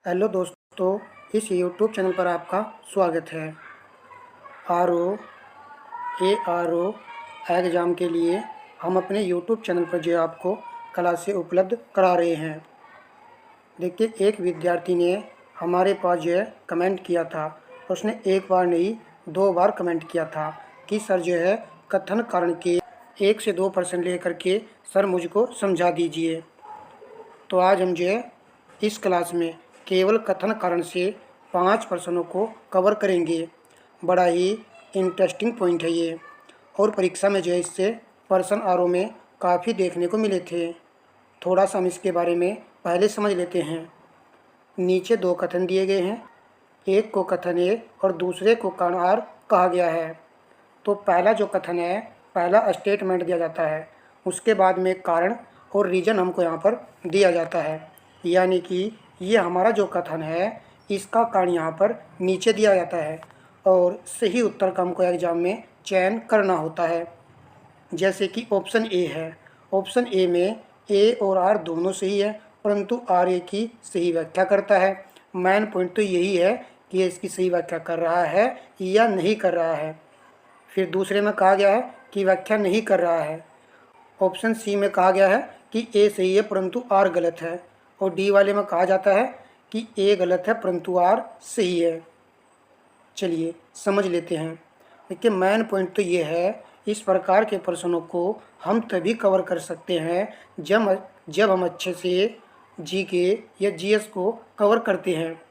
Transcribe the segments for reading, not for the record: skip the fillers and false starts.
Hello दोस्तों, इस YouTube channel पर आपका स्वागत है। आर ओ एग्ज़ाम के लिए हम अपने यूट्यूब चैनल पर जो है आपको क्लासें उपलब्ध करा रहे हैं। देखिए, एक विद्यार्थी ने हमारे पास जो है कमेंट किया था। उसने एक बार नहीं 2 बार कमेंट किया था कि सर जो है कथन कारण के 1 से 2% लेकर के सर मुझको समझा दीजिए। तो आज हम जो है इस क्लास में केवल कथन कारण से 5 प्रश्नों को कवर करेंगे। बड़ा ही इंटरेस्टिंग पॉइंट है ये, और परीक्षा में जो है इससे प्रश्न आर ओ में काफ़ी देखने को मिले थे। थोड़ा सा हम इसके बारे में पहले समझ लेते हैं। नीचे 2 कथन दिए गए हैं, एक को कथन ए और दूसरे को कारण आर कहा गया है। तो पहला जो कथन है, पहला स्टेटमेंट दिया जाता है, उसके बाद में कारण और रीजन हमको यहाँ पर दिया जाता है। यानी कि ये हमारा जो कथन है इसका कारण यहाँ पर नीचे दिया जाता है और सही उत्तर का हमको एग्जाम में चयन करना होता है। जैसे कि ऑप्शन ए है, ऑप्शन ए में ए और आर दोनों सही है, परंतु आर ए की सही व्याख्या करता है। मेन पॉइंट तो यही है कि ये इसकी सही व्याख्या कर रहा है या नहीं कर रहा है। फिर दूसरे में कहा गया है कि व्याख्या नहीं कर रहा है। ऑप्शन सी में कहा गया है कि ए सही है परंतु आर गलत है, और डी वाले में कहा जाता है कि ए गलत है परंतु आर सही है। चलिए समझ लेते हैं। देखिए, मेन पॉइंट तो ये है, इस प्रकार के प्रश्नों को हम तभी कवर कर सकते हैं जब हम अच्छे से जीके या जीएस को कवर करते हैं।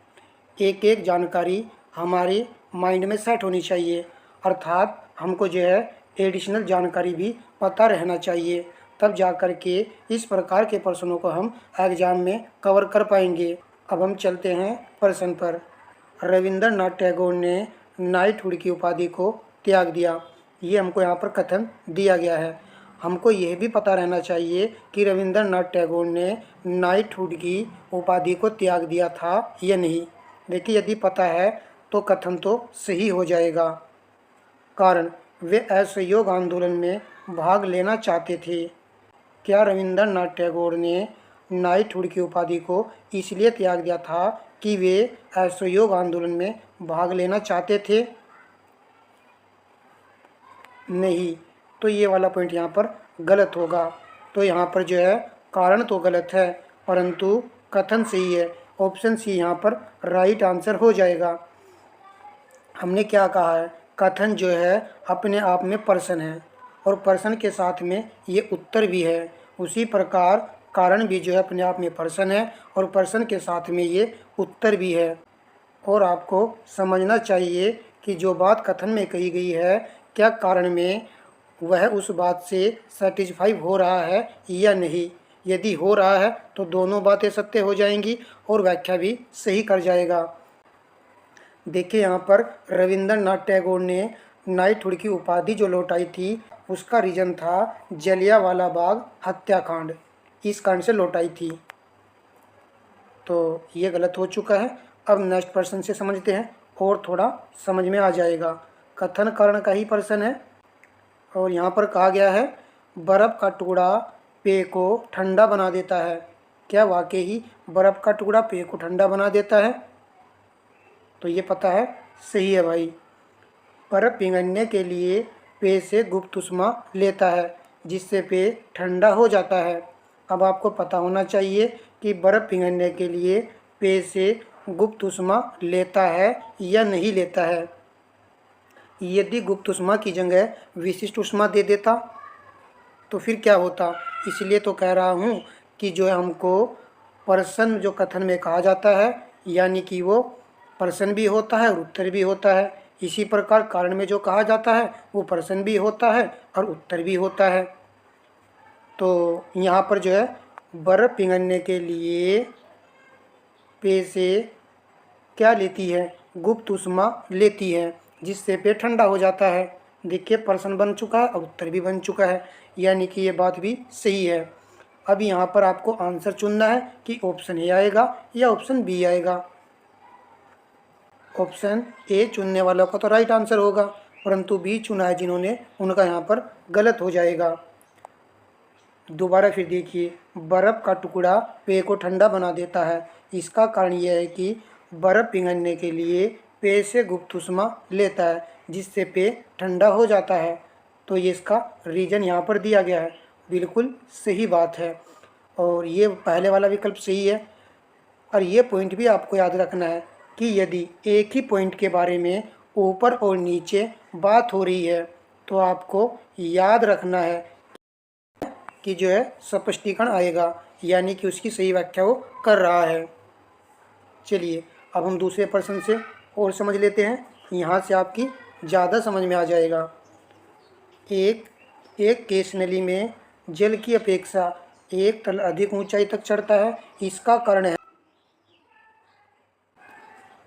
एक एक जानकारी हमारे माइंड में सेट होनी चाहिए, अर्थात हमको जो है एडिशनल जानकारी भी पता रहना चाहिए, तब जा कर के इस प्रकार के प्रश्नों को हम एग्जाम में कवर कर पाएंगे। अब हम चलते हैं प्रश्न पर। रविंद्रनाथ टैगोर ने नाइटहुड की उपाधि को त्याग दिया, ये हमको यहाँ पर कथन दिया गया है। हमको यह भी पता रहना चाहिए कि रविंद्रनाथ टैगोर ने नाइटहुड की उपाधि को त्याग दिया था या नहीं। देखिए, यदि पता है तो कथन तो सही हो जाएगा। कारण, वे असहयोग आंदोलन में भाग लेना चाहते थे। क्या रविंद्रनाथ टैगोर ने नाइटहुड की उपाधि को इसलिए त्याग दिया था कि वे असहयोग आंदोलन में भाग लेना चाहते थे? नहीं, तो ये वाला पॉइंट यहाँ पर गलत होगा। तो यहाँ पर जो है कारण तो गलत है परंतु कथन सही है। ऑप्शन सी यहाँ पर राइट आंसर हो जाएगा। हमने क्या कहा है, कथन जो है अपने आप में प्रश्न है और प्रश्न के साथ में ये उत्तर भी है। उसी प्रकार कारण भी जो है अपने आप में प्रश्न है और प्रश्न के साथ में ये उत्तर भी है। और आपको समझना चाहिए कि जो बात कथन में कही गई है, क्या कारण में वह उस बात से सेटिस्फाई हो रहा है या नहीं। यदि हो रहा है तो दोनों बातें सत्य हो जाएंगी और व्याख्या भी सही कर जाएगा। देखिए, यहाँ पर रविंद्रनाथ टैगोर ने नाइटहुड की उपाधि जो लौटाई थी उसका रीजन था जलियांवाला बाग हत्याकांड, इस कांड से लौटाई थी। तो ये गलत हो चुका है। अब नेक्स्ट प्रश्न से समझते हैं और थोड़ा समझ में आ जाएगा। कथन कारण का ही प्रश्न है और यहाँ पर कहा गया है बर्फ़ का टुकड़ा पेय को ठंडा बना देता है। क्या वाकई ही बर्फ़ का टुकड़ा पेय को ठंडा बना देता है? तो ये पता है, सही है भाई। बर्फ़ पिघलने के लिए पेय से गुप्त ऊष्मा लेता है जिससे पेय ठंडा हो जाता है। अब आपको पता होना चाहिए कि बर्फ़ पिघलने के लिए पेय से गुप्त ऊष्मा लेता है या नहीं लेता है। यदि गुप्त ऊष्मा की जगह विशिष्ट ऊष्मा दे देता तो फिर क्या होता। इसलिए तो कह रहा हूँ कि जो है हमको प्रश्न जो कथन में कहा जाता है यानी कि वो प्रश्न भी होता है और उत्तर भी होता है। इसी प्रकार कारण में जो कहा जाता है वो प्रश्न भी होता है और उत्तर भी होता है। तो यहाँ पर जो है बर्फ़ पिघलने के लिए पेय से क्या लेती है, गुप्त ऊष्मा लेती है जिससे पेय ठंडा हो जाता है। देखिए, प्रश्न बन चुका है और उत्तर भी बन चुका है, यानी कि ये बात भी सही है। अब यहाँ पर आपको आंसर चुनना है कि ऑप्शन ए आएगा या ऑप्शन बी आएगा। ऑप्शन ए चुनने वालों का तो राइट आंसर होगा, परंतु बी चुना है जिन्होंने, उनका यहाँ पर गलत हो जाएगा। दोबारा फिर देखिए, बर्फ़ का टुकड़ा पेय को ठंडा बना देता है। इसका कारण यह है कि बर्फ़ पिघलने के लिए पेय से गुप्त ऊष्मा लेता है, जिससे पेय ठंडा हो जाता है। तो ये इसका रीज़न यहाँ पर दिया गया है। बिल्कुल सही बात है, और ये पहले वाला विकल्प सही है। और ये पॉइंट भी आपको याद रखना है कि यदि एक ही पॉइंट के बारे में ऊपर और नीचे बात हो रही है तो आपको याद रखना है कि जो है स्पष्टीकरण आएगा, यानी कि उसकी सही व्याख्या वो कर रहा है। चलिए अब हम दूसरे प्रश्न से और समझ लेते हैं, यहाँ से आपकी ज़्यादा समझ में आ जाएगा। एक केस नली में जल की अपेक्षा एक तल अधिक ऊंचाई तक चढ़ता है। इसका कारण है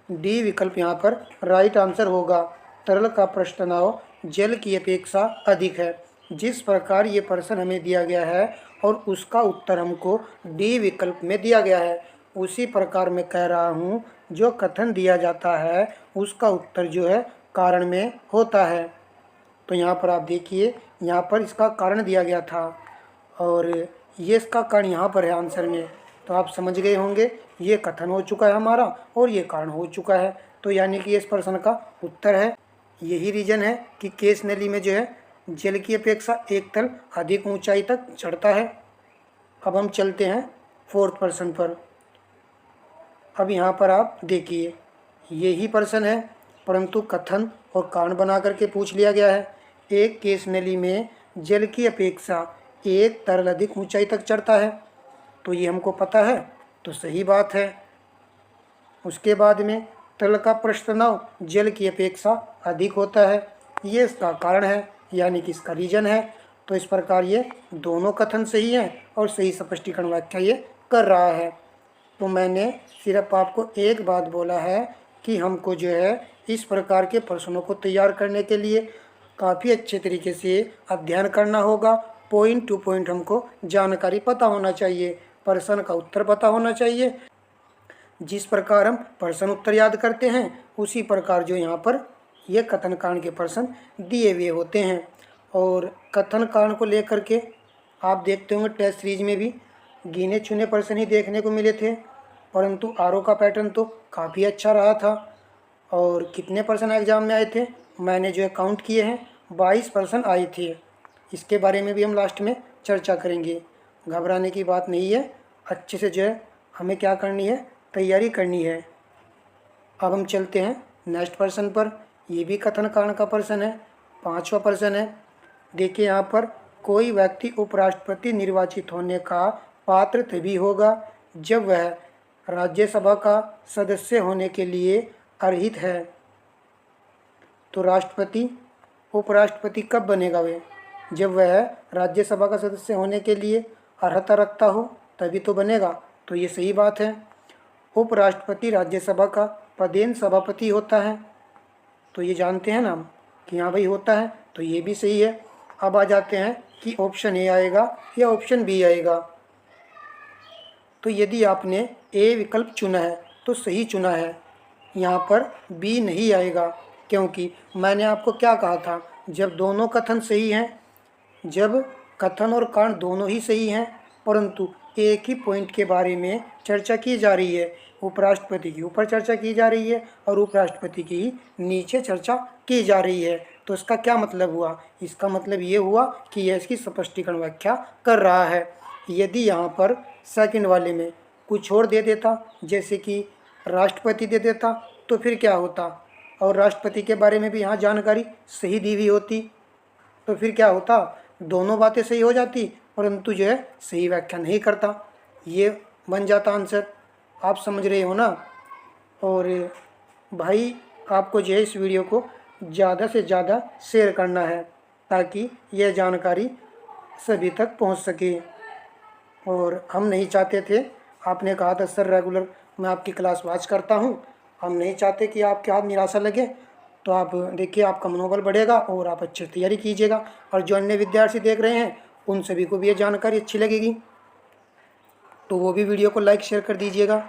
डी विकल्प यहाँ पर राइट आंसर होगा। तरल का पृष्ठ तनाव जल की अपेक्षा अधिक है। जिस प्रकार ये प्रश्न हमें दिया गया है और उसका उत्तर हमको डी विकल्प में दिया गया है, उसी प्रकार मैं कह रहा हूँ जो कथन दिया जाता है उसका उत्तर जो है कारण में होता है। तो यहाँ पर आप देखिए, यहाँ पर इसका कारण दिया गया था और ये इसका कारण यहाँ पर है आंसर में। तो आप समझ गए होंगे, ये कथन हो चुका है हमारा और ये कारण हो चुका है। तो यानी कि इस प्रश्न का उत्तर है। यही रीज़न है कि केस नली में जो है जल की अपेक्षा एक तल अधिक ऊंचाई तक चढ़ता है। अब हम चलते हैं फोर्थ प्रश्न पर। अब यहाँ पर आप देखिए, यही प्रश्न है परंतु कथन और कारण बना करके पूछ लिया गया है। एक केस नली में जल की अपेक्षा एक तरल अधिक ऊंचाई तक चढ़ता है, तो ये हमको पता है, तो सही बात है। उसके बाद में तरल का पृष्ठ तनाव जल की अपेक्षा अधिक होता है, ये इसका कारण है, यानी कि इसका रीजन है। तो इस प्रकार ये दोनों कथन सही हैं और सही स्पष्टीकरण व्याख्या ये कर रहा है। तो मैंने सिर्फ आपको एक बात बोला है कि हमको जो है इस प्रकार के प्रश्नों को तैयार करने के लिए काफ़ी अच्छे तरीके से अध्ययन करना होगा। पॉइंट टू पॉइंट हमको जानकारी पता होना चाहिए, प्रश्न का उत्तर पता होना चाहिए। जिस प्रकार हम प्रश्न उत्तर याद करते हैं उसी प्रकार जो यहाँ पर ये कथन कारण के प्रश्न दिए हुए होते हैं। और कथन कारण को लेकर के आप देखते होंगे टेस्ट सीरीज में भी गिने चुने प्रश्न ही देखने को मिले थे, परंतु आरओ का पैटर्न तो काफ़ी अच्छा रहा था। और कितने प्रश्न एग्जाम में आए थे मैंने जो है काउंट किए हैं, 22 प्रश्न आए थे। इसके बारे में भी हम लास्ट में चर्चा करेंगे, घबराने की बात नहीं है। अच्छे से जो है हमें क्या करनी है, तैयारी करनी है। अब हम चलते हैं नेक्स्ट प्रश्न पर। ये भी कथन कारण का प्रश्न है, 5वां प्रश्न है। देखिए यहाँ पर, कोई व्यक्ति उपराष्ट्रपति निर्वाचित होने का पात्र तभी होगा जब वह राज्यसभा का सदस्य होने के लिए अर्हित है। तो राष्ट्रपति उपराष्ट्रपति कब बनेगा वह, जब वह राज्यसभा का सदस्य होने के लिए अर्हता रखता हो तभी तो बनेगा। तो ये सही बात है। उपराष्ट्रपति राज्यसभा का पदेन सभापति होता है, तो ये जानते हैं ना हम कि हाँ भाई होता है, तो ये भी सही है। अब आ जाते हैं कि ऑप्शन ए आएगा या ऑप्शन बी आएगा। तो यदि आपने ए विकल्प चुना है तो सही चुना है, यहाँ पर बी नहीं आएगा, क्योंकि मैंने आपको क्या कहा था, जब दोनों कथन सही हैं, जब कथन और कारण दोनों ही सही हैं परंतु एक ही पॉइंट के बारे में चर्चा की जा रही है, उपराष्ट्रपति की ऊपर चर्चा की जा रही है और उपराष्ट्रपति की नीचे चर्चा की जा रही है, तो इसका क्या मतलब हुआ, इसका मतलब ये हुआ कि यह इसकी स्पष्टीकरण व्याख्या कर रहा है। यदि यहाँ पर सेकंड वाले में कुछ और दे देता, जैसे कि राष्ट्रपति दे देता, तो फिर क्या होता, और राष्ट्रपति के बारे में भी यहाँ जानकारी सही दी हुई होती, तो फिर क्या होता, दोनों बातें सही हो जाती परंतु जो है सही व्याख्या नहीं करता, ये बन जाता आंसर। आप समझ रहे हो ना। और भाई आपको जो है इस वीडियो को ज़्यादा से ज़्यादा शेयर करना है ताकि यह जानकारी सभी तक पहुंच सके। और हम नहीं चाहते थे, आपने कहा था सर रेगुलर मैं आपकी क्लास वॉच करता हूं, हम नहीं चाहते कि आपके हाथ निराशा लगे। तो आप देखिए, आपका मनोबल बढ़ेगा और आप अच्छी तैयारी कीजिएगा। और जो अन्य विद्यार्थी देख रहे हैं उन सभी को भी ये जानकारी अच्छी लगेगी, तो वो भी वीडियो को लाइक शेयर कर दीजिएगा।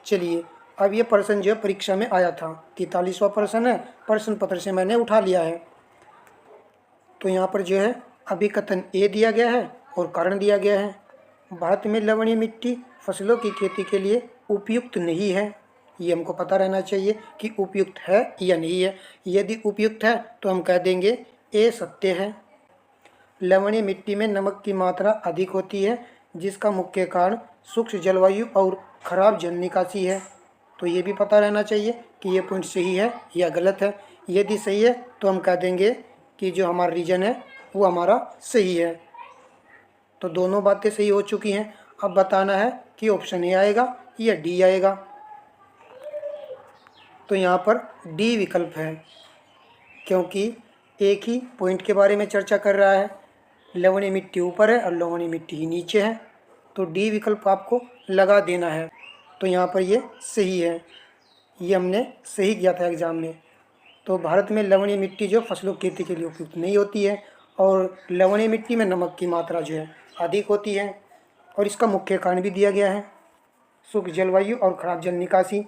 चलिए, अब ये प्रश्न जो परीक्षा में आया था 43वां प्रश्न है, प्रश्न पत्र से मैंने उठा लिया है। तो यहाँ पर जो है अभी कथन ए दिया गया है और कारण दिया गया है। भारत में लवणीय मिट्टी फसलों की खेती के लिए उपयुक्त नहीं है। ये हमको पता रहना चाहिए कि उपयुक्त है या नहीं है। यदि उपयुक्त है तो हम कह देंगे ये सत्य है। लवणीय मिट्टी में नमक की मात्रा अधिक होती है, जिसका मुख्य कारण शुष्क जलवायु और खराब जल निकासी है। तो ये भी पता रहना चाहिए कि ये पॉइंट सही है या गलत है। यदि सही है तो हम कह देंगे कि जो हमारा रीजन है वो हमारा सही है। तो दोनों बातें सही हो चुकी हैं। अब बताना है कि ऑप्शन ए आएगा या डी आएगा। तो यहाँ पर डी विकल्प है, क्योंकि एक ही पॉइंट के बारे में चर्चा कर रहा है। लवणीय मिट्टी ऊपर है और लवणीय मिट्टी ही नीचे है, तो डी विकल्प आपको लगा देना है। तो यहाँ पर ये सही है, ये हमने सही किया था एग्ज़ाम में। तो भारत में लवणीय मिट्टी जो फसलों की खेती के लिए उपयुक्त नहीं होती है, और लवणीय मिट्टी में नमक की मात्रा जो है अधिक होती है, और इसका मुख्य कारण भी दिया गया है शुष्क जलवायु और खराब जल निकासी।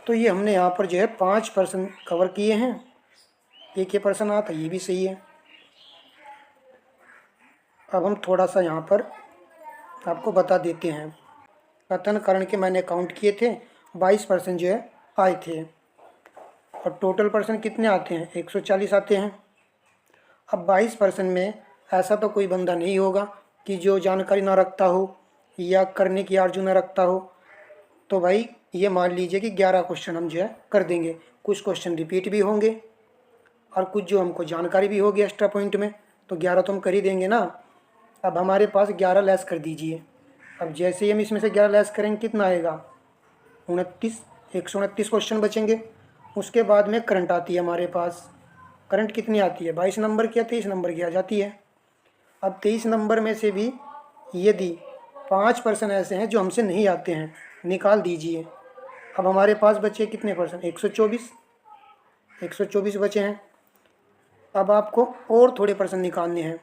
तो ये हमने यहाँ पर जो है 5 प्रश्न कवर किए हैं। एक ये प्रश्न आता ये भी सही है। अब हम थोड़ा सा यहाँ पर आपको बता देते हैं। कथन करण के मैंने काउंट किए थे, 22% जो है आए थे, और टोटल पर्सन कितने आते हैं 140 आते हैं। अब 22% में ऐसा तो कोई बंदा नहीं होगा कि जो जानकारी ना रखता हो या करने की आर्जू ना रखता हो। तो भाई ये मान लीजिए कि 11 क्वेश्चन हम जो है कर देंगे। कुछ क्वेश्चन रिपीट भी होंगे और कुछ जो हमको जानकारी भी होगी एक्स्ट्रा पॉइंट में, तो 11 तो हम कर ही देंगे ना। अब हमारे पास 11 लेस कर दीजिए। अब जैसे ही हम इसमें से 11 लेस करेंगे कितना आएगा 29, 129 क्वेश्चन बचेंगे। उसके बाद में करंट आती है हमारे पास। करंट कितनी आती है 22 नंबर की या 23 नंबर की आ जाती है। अब 23 नंबर में से भी यदि 5% ऐसे हैं जो हमसे नहीं आते हैं, निकाल दीजिए। अब हमारे पास बचे कितने परसेंट 124 बचे हैं। अब आपको और थोड़े परसेंट निकालने हैं।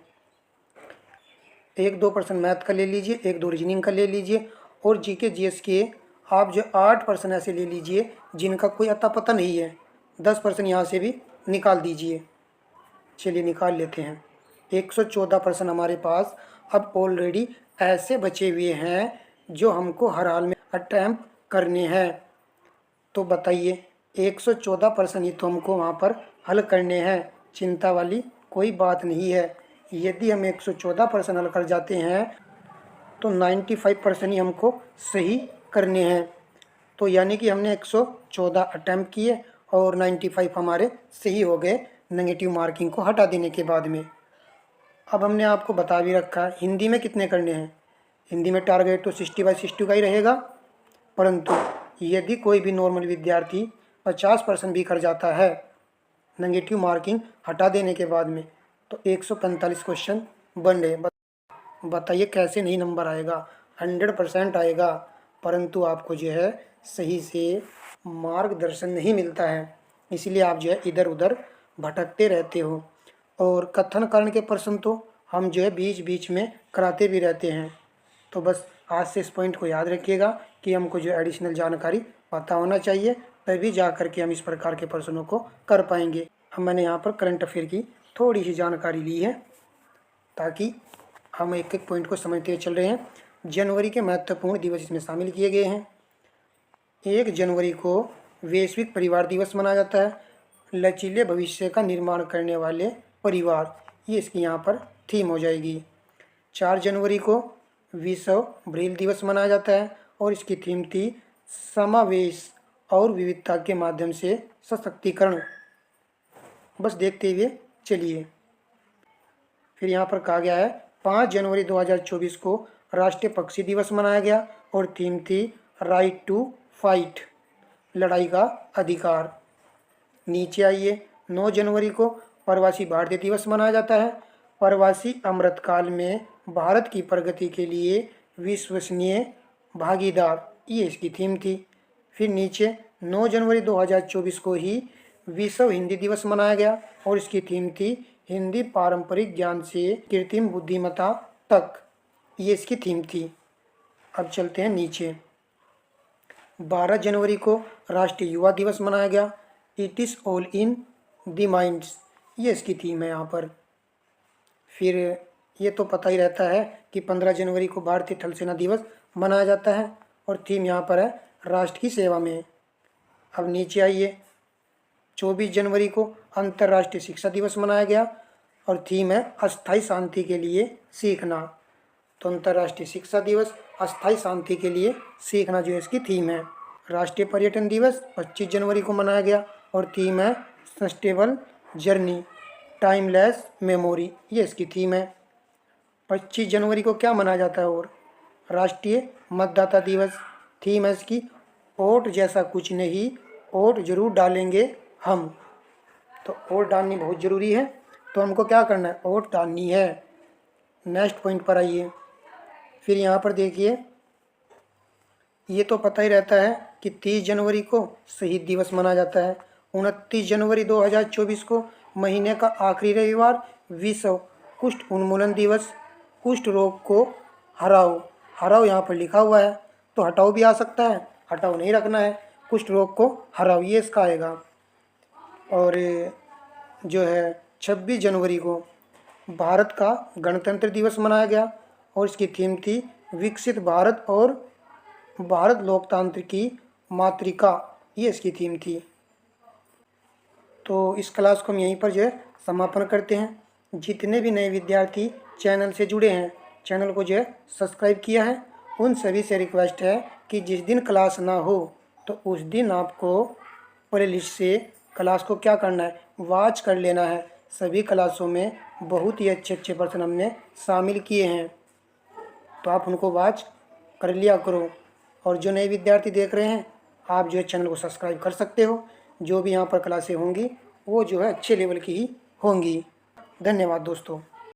1-2% मैथ का ले लीजिए, 1-2 रीजनिंग का ले लीजिए, और जीके जीएस के आप जो 8% ऐसे ले लीजिए जिनका कोई अता पता नहीं है। 10% यहाँ से भी निकाल दीजिए। चलिए निकाल लेते हैं। 114% हमारे पास अब ऑलरेडी ऐसे बचे हुए हैं जो हमको हर हाल में अटैम्प्ट करने हैं। तो बताइए 114% ही तो हमको वहाँ पर हल करने हैं। चिंता वाली कोई बात नहीं है। यदि हम 114% हल कर जाते हैं तो 95% ही हमको सही करने हैं। तो यानी कि हमने 114 अटैम्प्ट किए और 95 हमारे सही हो गए नेगेटिव मार्किंग को हटा देने के बाद में। अब हमने आपको बता भी रखा है हिंदी में कितने करने हैं। हिंदी में टारगेट तो 60/60 का ही रहेगा, परंतु यदि कोई भी नॉर्मल विद्यार्थी 50% भी कर जाता है नेगेटिव मार्किंग हटा देने के बाद में, तो 145 क्वेश्चन बन रहे। बताइए कैसे नहीं नंबर आएगा। 100% आएगा, परंतु आपको जो है सही से मार्गदर्शन नहीं मिलता है, इसलिए आप जो है इधर उधर भटकते रहते हो। और कथन करण के प्रश्न तो हम जो है बीच बीच में कराते भी रहते हैं। तो बस आज से इस पॉइंट को याद रखिएगा कि हमको जो एडिशनल जानकारी पता होना चाहिए, तभी जा कर के हम इस प्रकार के प्रश्नों को कर पाएंगे। हम मैंने यहाँ पर करंट अफेयर की थोड़ी सी जानकारी ली है ताकि हम एक एक पॉइंट को समझते हुए चल रहे हैं। जनवरी के महत्वपूर्ण दिवस इसमें शामिल किए गए हैं। 1 जनवरी को वैश्विक परिवार दिवस मनाया जाता है। लचीले भविष्य का निर्माण करने वाले परिवार, ये इसकी यहाँ पर थीम हो जाएगी। 4 जनवरी को विश्व ब्रेल दिवस मनाया जाता है और इसकी थीम थी समावेश और विविधता के माध्यम से सशक्तिकरण। बस देखते हुए चलिए। फिर यहाँ पर कहा गया है 5 जनवरी 2024 को राष्ट्रीय पक्षी दिवस मनाया गया और थीम थी राइट टू फाइट, लड़ाई का अधिकार। नीचे आइए, 9 जनवरी को प्रवासी भारतीय दिवस मनाया जाता है। प्रवासी अमृतकाल में भारत की प्रगति के लिए विश्वसनीय भागीदार, ये इसकी थीम थी। फिर नीचे 9 जनवरी 2024 को ही विश्व हिंदी दिवस मनाया गया और इसकी थीम थी हिंदी पारंपरिक ज्ञान से कृत्रिम बुद्धिमत्ता तक, ये इसकी थीम थी। अब चलते हैं नीचे। 12 जनवरी को राष्ट्रीय युवा दिवस मनाया गया। It is all in the minds, ये इसकी थीम है यहाँ पर। फिर ये तो पता ही रहता है कि 15 जनवरी को भारतीय थल सेना दिवस मनाया जाता है और थीम यहाँ पर है राष्ट्र की सेवा में। अब नीचे आइए, 24 जनवरी को अंतर्राष्ट्रीय शिक्षा दिवस मनाया गया और थीम है अस्थायी शांति के लिए सीखना। तो अंतर्राष्ट्रीय शिक्षा दिवस अस्थायी शांति के लिए सीखना जो है इसकी थीम है। राष्ट्रीय पर्यटन दिवस 25 जनवरी को मनाया गया और थीम है सस्टेनेबल जर्नी टाइमलेस मेमोरी, ये इसकी थीम है। 25 जनवरी को क्या मनाया जाता है? और राष्ट्रीय मतदाता दिवस, थीम है इसकी वोट जैसा कुछ नहीं, वोट जरूर डालेंगे हम। तो वोट डालनी बहुत ज़रूरी है, तो हमको क्या करना है? वोट डालनी है। नेक्स्ट पॉइंट पर आइए, फिर यहाँ पर देखिए, ये तो पता ही रहता है कि 30 जनवरी को शहीद दिवस मनाया जाता है। 29 जनवरी 2024 को महीने का आखिरी रविवार विश्व कुष्ठ उन्मूलन दिवस। कुष्ठ रोग को हराओ, हराओ यहाँ पर लिखा हुआ है, तो हटाओ भी आ सकता है, हटाओ नहीं रखना है, कुष्ठ रोग को हराओ ये इसका आएगा। और जो है 26 जनवरी को भारत का गणतंत्र दिवस मनाया गया और इसकी थीम थी विकसित भारत और भारत लोकतंत्र की मातृका, ये इसकी थीम थी। तो इस क्लास को हम यहीं पर जो है समापन करते हैं। जितने भी नए विद्यार्थी चैनल से जुड़े हैं, चैनल को जो है सब्सक्राइब किया है, उन सभी से रिक्वेस्ट है कि जिस दिन क्लास ना हो तो उस दिन आपको प्लेलिस्ट से क्लास को क्या करना है? वॉच कर लेना है। सभी क्लासों में बहुत ही अच्छे अच्छे पर्सन हमने शामिल किए हैं, तो आप उनको वॉच कर लिया करो। और जो नए विद्यार्थी देख रहे हैं, आप जो है चैनल को सब्सक्राइब कर सकते हो। जो भी यहाँ पर क्लासें होंगी वो जो है अच्छे लेवल की ही होंगी। धन्यवाद दोस्तों।